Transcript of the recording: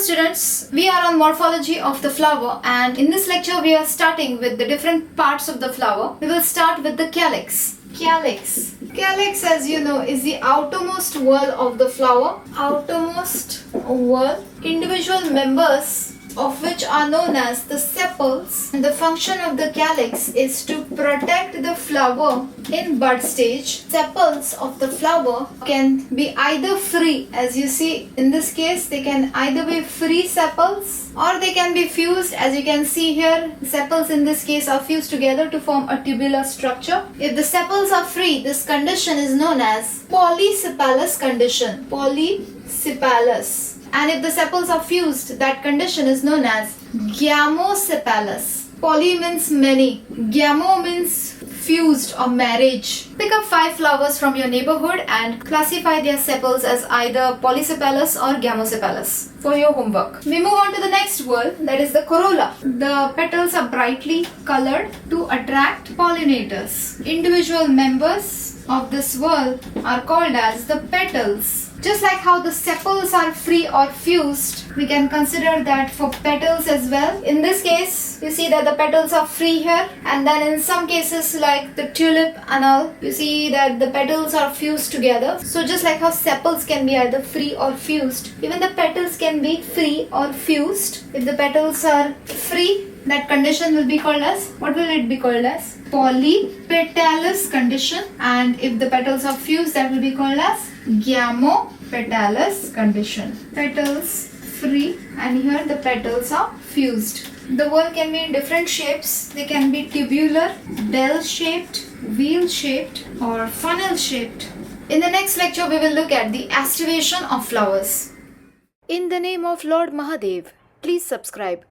students, we are on morphology of the flower, and in this lecture we are starting with the different parts of the flower. We will start with the calyx. Calyx, as you know, is the outermost whorl of the flower. Outermost whorl. Individual members of which are known as the sepals. And the function of the calyx is to protect the flower in bud stage. Sepals of the flower can be either free, as you see in this case, they can either be free sepals or they can be fused. As you can see here, sepals in this case are fused together to form a tubular structure. If the sepals are free, this condition is known as Polysepalous condition. Polysepalous. And if the sepals are fused, that condition is known as Gamosepalous. Poly means many, Gamo means fused or marriage. Pick up 5 flowers from your neighborhood and classify their sepals as either Polysepalous or Gamosepalous for your homework. We move on to the next whorl, that is the corolla. The petals are brightly colored to attract pollinators. Individual members of this whorl are called as the petals. Just like how the sepals are free or fused, we can consider that for petals as well. In this case, you see that the petals are free here, and then in some cases like the tulip and all, you see that the petals are fused together. So just like how sepals can be either free or fused, even the petals can be free or fused. If the petals are free, that condition will be called as, what will it be called as? Polypetalous condition. And if the petals are fused, that will be called as Gamopetalous condition. Petals free, and here the petals are fused. The whorl can be in different shapes. They can be tubular, bell-shaped, wheel-shaped, or funnel-shaped. In the next lecture, we will look at the aestivation of flowers. In the name of Lord Mahadev, please subscribe.